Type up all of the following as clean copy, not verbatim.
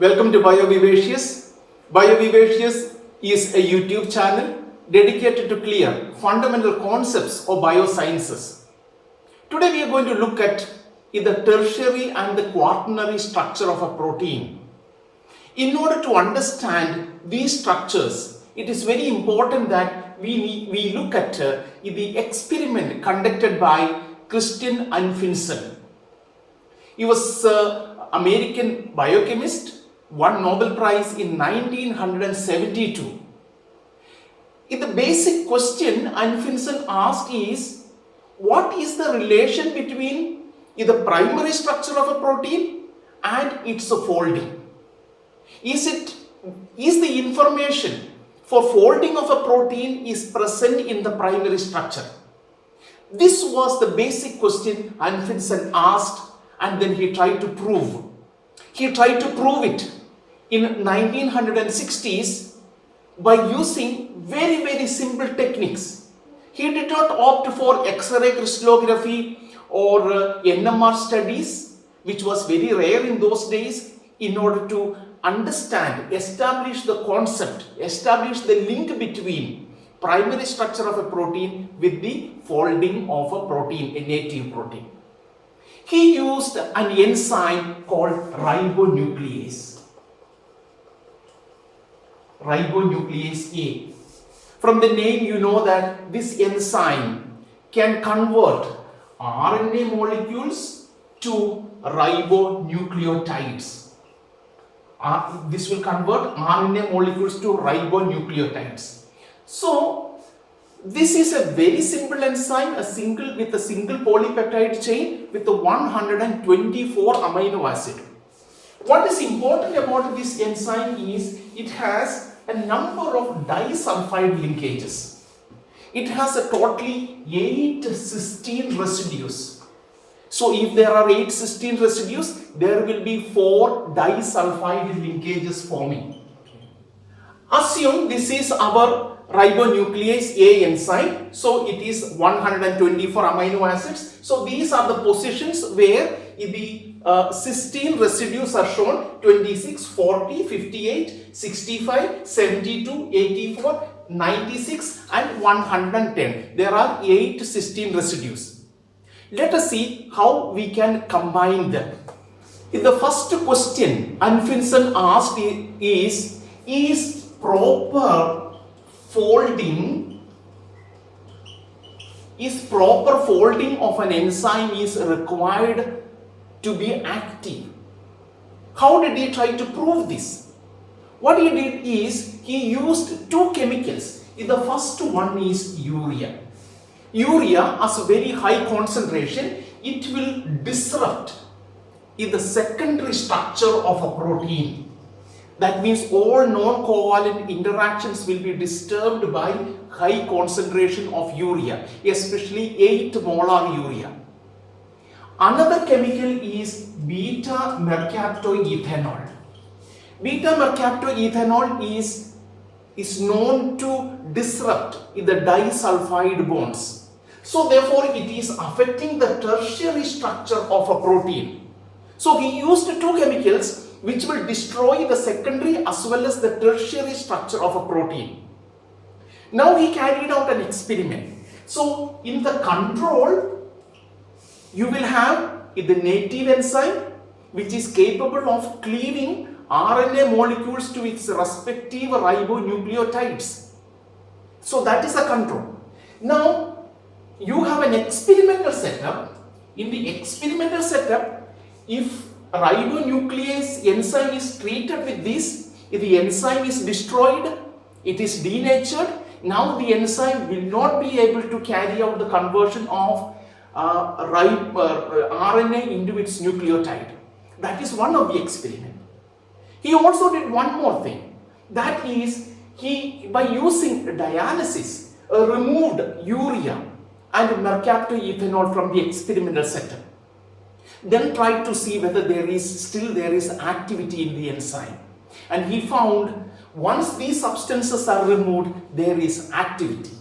Welcome to BioVivacious. BioVivacious is a YouTube channel dedicated to clear fundamental concepts of biosciences. Today we are going to look at the tertiary and the quaternary structure of a protein. In order to understand these structures, it is very important that we look at the experiment conducted by Christian Anfinsen. He was an American biochemist, won Nobel Prize in 1972. The basic question Anfinsen asked is, what is the relation between the primary structure of a protein and its folding? Is the information for folding of a protein is present in the primary structure? This was the basic question Anfinsen asked, and then he tried to prove. He tried to prove it in 1960s by using very simple techniques. He did not opt for X-ray crystallography or NMR studies, which was very rare in those days, in order to understand, establish the concept, establish the link between primary structure of a protein with the folding of a protein, a native protein. He used an enzyme called ribonuclease. Ribonuclease A. From the name you know that this enzyme can convert RNA molecules to ribonucleotides. This will convert RNA molecules to ribonucleotides. So this is a very simple enzyme, with a single polypeptide chain with a 124 amino acid. What is important about this enzyme is it has a number of disulfide linkages. It has a totally 8 cysteine residues. So if there are 8 cysteine residues, there will be 4 disulfide linkages forming. Assume this is our ribonuclease A enzyme. So it is 124 amino acids. So these are the positions where the cysteine residues are shown: 26, 40, 58, 65, 72, 84, 96 and 110. There are 8 cysteine residues. Let us see how we can combine them. The first question Anfinsen asked is proper folding of an enzyme is required to be active. How did he try to prove this? What he did is he used 2 chemicals. The first one is urea. Urea, as a very high concentration, it will disrupt the secondary structure of a protein. That means all non-covalent interactions will be disturbed by high concentration of urea, especially 8 molar urea. Another chemical is beta-mercaptoethanol. Beta-mercaptoethanol is known to disrupt the disulfide bonds. So therefore it is affecting the tertiary structure of a protein. So he used 2 chemicals which will destroy the secondary as well as the tertiary structure of a protein. Now he carried out an experiment. So in the control, you will have the native enzyme which is capable of cleaving RNA molecules to its respective ribonucleotides. So that is a control. Now you have an experimental setup. In the experimental setup, if ribonuclease enzyme is treated with this, if the enzyme is destroyed, it is denatured. Now the enzyme will not be able to carry out the conversion of RNA into its nucleotide. That is one of the experiment. He also did one more thing. That is, he, by using dialysis, removed urea and mercaptoethanol from the experimental setup. Then tried to see whether there is activity in the enzyme. And he found once these substances are removed, there is activity.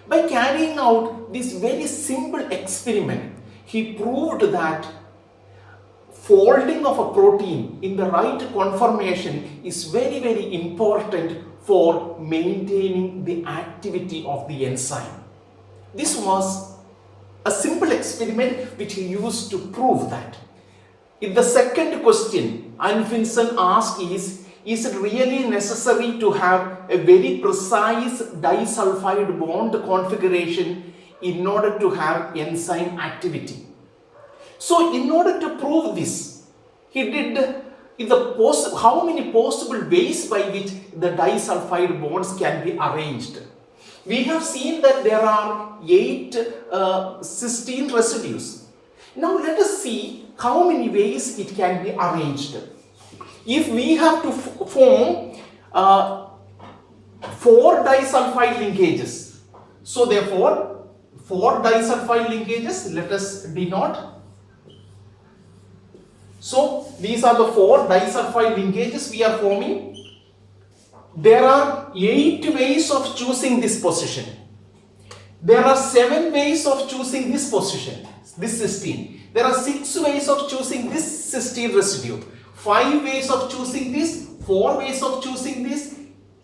By carrying out this very simple experiment, he proved that folding of a protein in the right conformation is very, very important for maintaining the activity of the enzyme. This was a simple experiment which he used to prove that. In the second question, Anfinsen asked is it really necessary to have a very precise disulfide bond configuration in order to have enzyme activity? So in order to prove this, he did how many possible ways by which the disulfide bonds can be arranged. We have seen that there are 8 cysteine residues. Now let us see how many ways it can be arranged. If we have to form 4 disulfide linkages, so therefore 4 disulfide linkages, let us denote. So these are the 4 disulfide linkages we are forming. There are 8 ways of choosing this position. There are 7 ways of choosing this position, this cysteine. There are 6 ways of choosing this cysteine residue. 5 ways of choosing this, 4 ways of choosing this,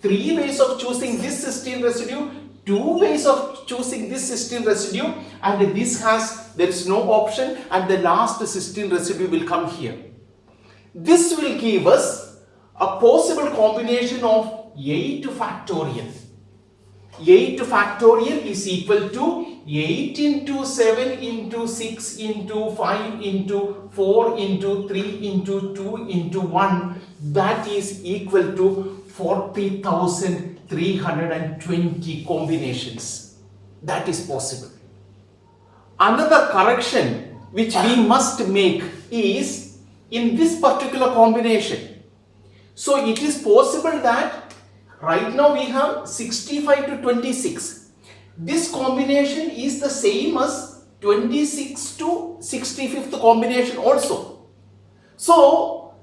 3 ways of choosing this cysteine residue, 2 ways of choosing this cysteine residue, and there is no option, and the last cysteine residue will come here. This will give us a possible combination of 8 factorial. 8 factorial is equal to 8 into 7 into 6 into 5 into 4 into 3 into 2 into 1. That is equal to 40,320 combinations. That is possible. Another correction which we must make is in this particular combination. So it is possible that right now we have 65 to 26. This combination is the same as 26 to 65th combination also. So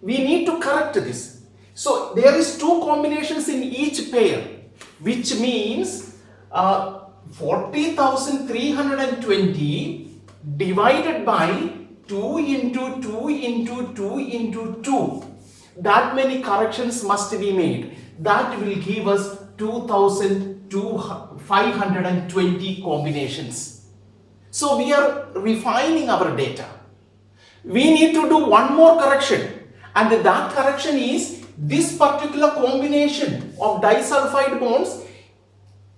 we need to correct this. So there is 2 combinations in each pair, which means 40,320 divided by 2 into 2 into 2 into 2. That many corrections must be made. That will give us 2,520 combinations. So we are refining our data. We need to do one more correction, and that correction is this particular combination of disulfide bonds.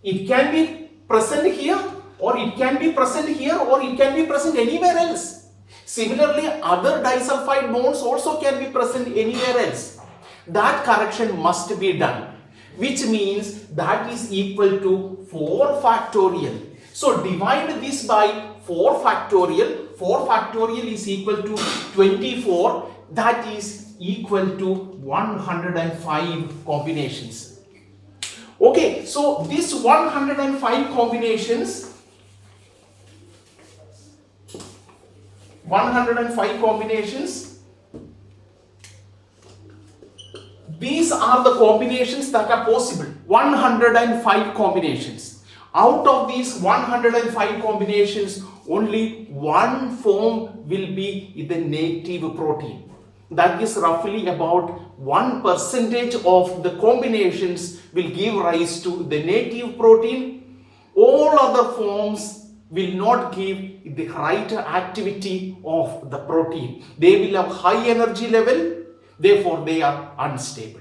It can be present here, or it can be present here, or it can be present anywhere else. Similarly, other disulfide bonds also can be present anywhere else. That correction must be done, which means that is equal to 4 factorial. So divide this by 4 factorial. 4 factorial is equal to 24. That is equal to 105 combinations. Okay, so this 105 combinations, these are the combinations that are possible. 105 combinations. Out of these 105 combinations, only one form will be the native protein. That is roughly about 1% of the combinations will give rise to the native protein. All other forms will not give the right activity of the protein. They will have high energy level, therefore they are unstable.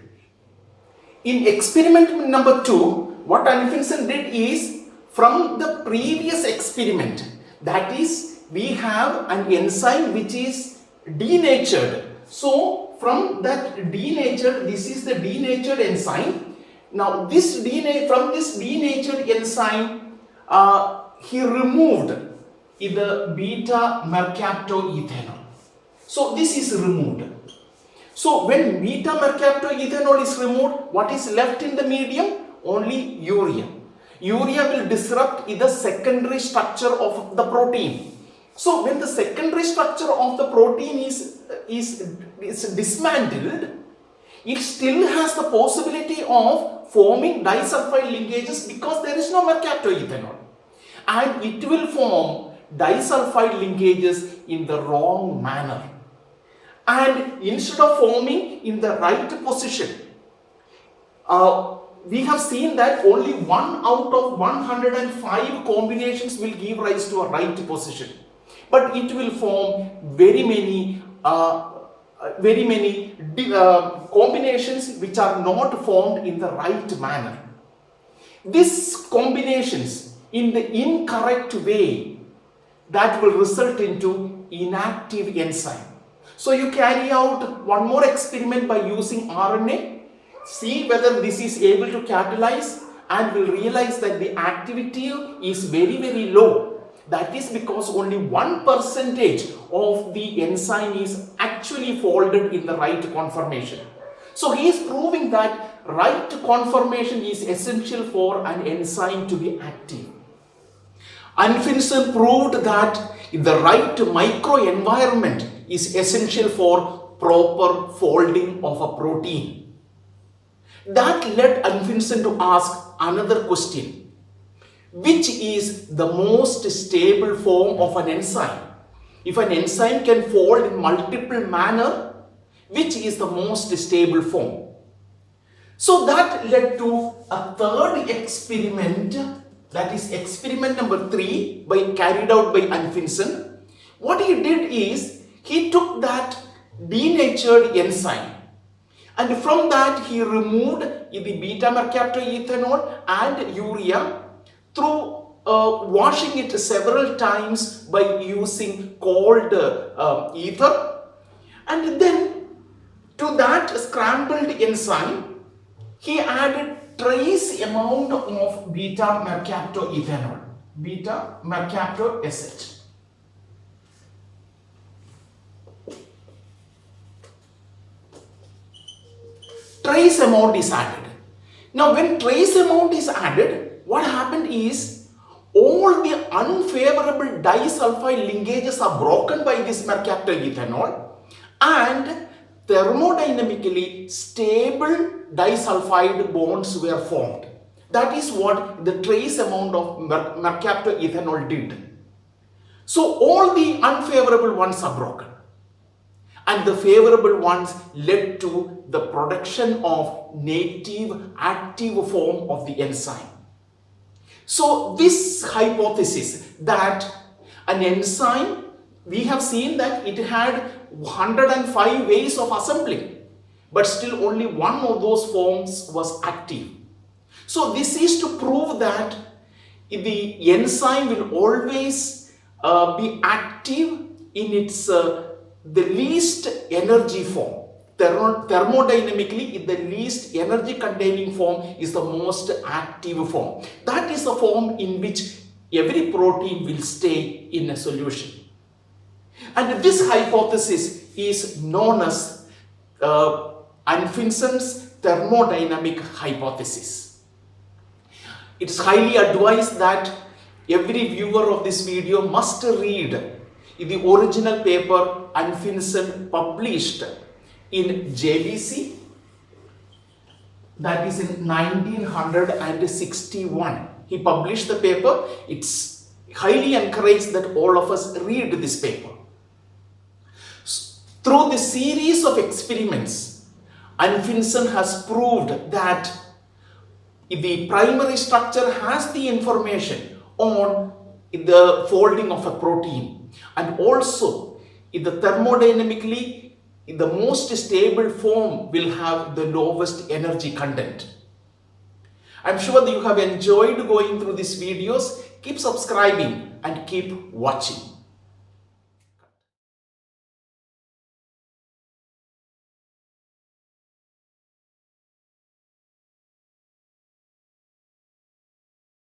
In experiment number 2, what Anfinsen did is, from the previous experiment, that is, we have an enzyme which is denatured. So from that denatured, this is the denatured enzyme. Now from this denatured enzyme, he removed the beta mercaptoethanol. So this is removed. So when beta mercaptoethanol is removed, what is left in the medium? Only urea. Urea will disrupt the secondary structure of the protein. So when the secondary structure of the protein is dismantled, it still has the possibility of forming disulfide linkages because there is no mercaptoethanol. And it will form disulfide linkages in the wrong manner. And instead of forming in the right position, we have seen that only 1 out of 105 combinations will give rise to a right position. But it will form very many combinations which are not formed in the right manner. These combinations in the incorrect way, that will result into inactive enzyme. So you carry out one more experiment by using RNA, see whether this is able to catalyze, and will realize that the activity is very, very low. That is because only 1% of the enzyme is actually folded in the right conformation. So he is proving that right conformation is essential for an enzyme to be active. Anfinsen proved that the right microenvironment is essential for proper folding of a protein. That led Anfinsen to ask another question. Which is the most stable form of an enzyme? If an enzyme can fold in multiple manner, which is the most stable form? So that led to a third experiment, that is experiment number 3, carried out by Anfinsen. What he did is, he took that denatured enzyme, and from that he removed the beta-mercaptoethanol and urea through washing it several times by using cold ether, and then to that scrambled enzyme he added trace amount of beta-mercaptoethanol, beta-mercaptoacet. Trace amount is added. Now when trace amount is added, what happened is all the unfavorable disulfide linkages are broken by this mercaptoethanol, and thermodynamically stable disulfide bonds were formed. That is what the trace amount of mercaptoethanol did. So all the unfavorable ones are broken, and the favorable ones led to the production of native active form of the enzyme. So this hypothesis that an enzyme, we have seen that it had 105 ways of assembling, but still only one of those forms was active. So this is to prove that the enzyme will always be active in its the least energy form. Thermodynamically, the least energy containing form is the most active form. That is the form in which every protein will stay in a solution. And this hypothesis is known as Anfinsen's thermodynamic hypothesis. It is highly advised that every viewer of this video must read the original paper Anfinsen published in JBC, that is in 1961. He published the paper. It's highly encouraged that all of us read this paper. Through the series of experiments, Anfinsen has proved that the primary structure has the information on the folding of a protein, and also the thermodynamically the most stable form will have the lowest energy content. I'm sure that you have enjoyed going through these videos. Keep subscribing and keep watching.